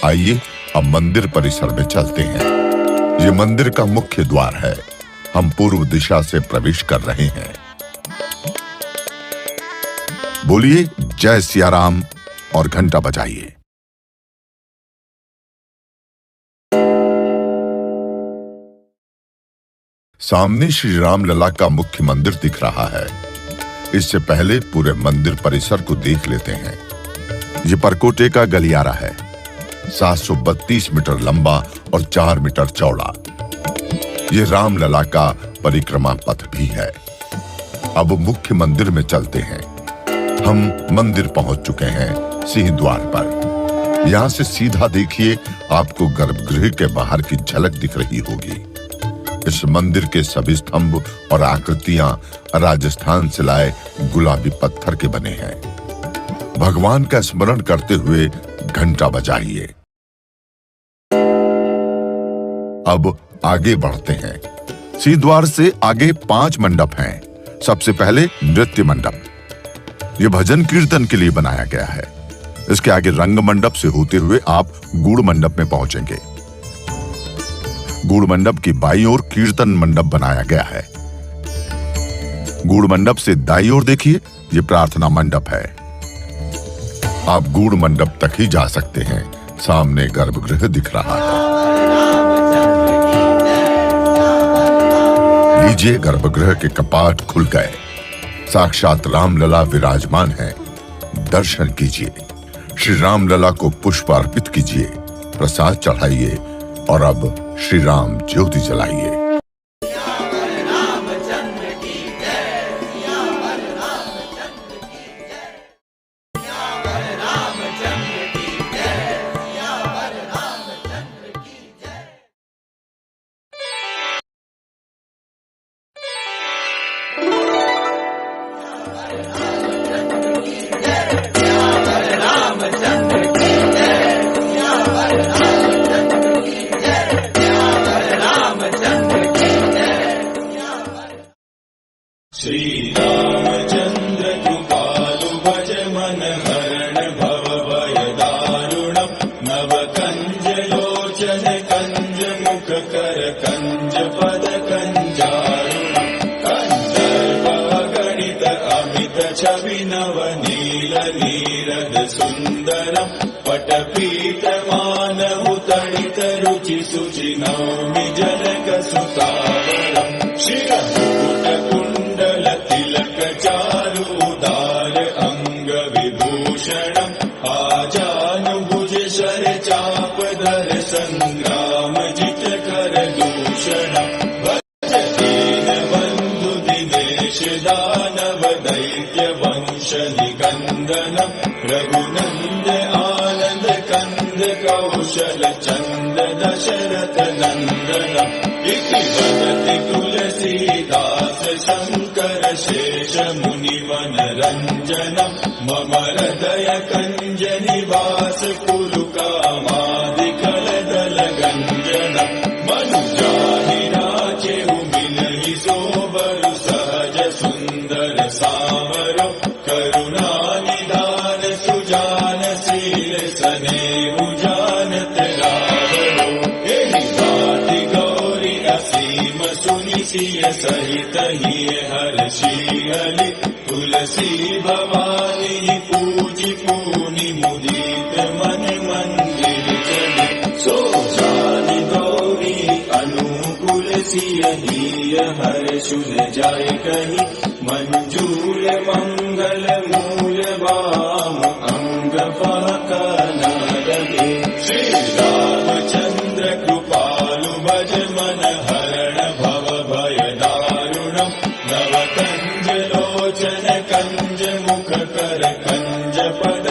आइए अब मंदिर परिसर में चलते हैं। ये मंदिर का मुख्य द्वार है। हम पूर्व दिशा से प्रवेश कर रहे हैं। बोलिए जय सिया राम और घंटा बजाइए। सामने श्री राम लला का मुख्य मंदिर दिख रहा है। इससे पहले पूरे मंदिर परिसर को देख लेते हैं। ये परकोटे का गलियारा है, 732 मीटर लंबा और 4 मीटर चौड़ा। ये राम लला का परिक्रमा पथ भी है। अब मुख्य मंदिर में चलते हैं। हम मंदिर पहुंच चुके हैं सिंह द्वार पर। यहां से सीधा देखिए, आपको गर्भगृह के बाहर की झलक दिख रही होगी। इस मंदिर के सभी स्तंभ और आकृतियां राजस्थान से लाए गुलाबी पत्थर के बने हैं। भगवान का स्मरण करते हुए घंटा बजाइए। अब आगे बढ़ते हैं। सिंह द्वार से आगे 5 मंडप हैं। सबसे पहले नृत्य मंडप। यह भजन कीर्तन के लिए बनाया गया है। इसके आगे रंग मंडप से होते हुए आप गूढ़ मंडप में पहुंचेंगे। गूढ़ मंडप की बाईं ओर कीर्तन मंडप बनाया गया है। गूढ़ मंडप से दाईं ओर देखिए, यह प्रार्थना मंडप है। आप गूढ़ मंडप तक ही जा सकते हैं। सामने गर्भगृह दिख रहा है। लीजिए, गर्भगृह के कपाट खुल गए। साक्षात रामलला विराजमान है। दर्शन कीजिए। श्री रामलला को पुष्प अर्पित कीजिए, प्रसाद चढ़ाइए और अब श्री राम ज्योति जलाइए। श्री रामचंद्र कृपालु भज मन हरण भव भय दारुणम नव कंज लोचन कंज मुख कर कंज पद कंजारुणम कंदर्प गणित अमित छवि नव नील नीरद सुंदरम पटपीत मानव तड़ित रुचि सुचि नौमि जनक सुतावरम शिरमुकुट कुंडल तिलक चारुदार अंग विभूषणम आजानुभुज शर चाप धर संग्राम जित कर दूषणम भज दीन बंधु दिनेश दानव दैत्य वंश निकंदनम रघुनंद आनंद कंद कौशल चंद दशरथ नंदनम इति वदति तुलसीदास शंकर शेष मुनिवन रंजनम मम हृदय कंज निवास कुरु कामादिकल दल गंजनम मनुजाहि राचेहु मिलहि सोबरु सहज सुंदर सावरो करुणा निदान सुजान शील सनेहु जानत रावरो एहि बाति गौरी असीम सुनि सिय सहित ही हर्षियलि तुलसी भवानी पूजि पूनि मुदित मन मंदिर चले सो जानि गौरी अनुकूल सिय ही हर्षुल जाय कहि मंजूर मंगल मूल वाम अंग फहकन लगे श्री रामचंद्र कृपालु भज मन हरण भव भय दारुणम नव कंज लोचन कंज मुख कर कंज पद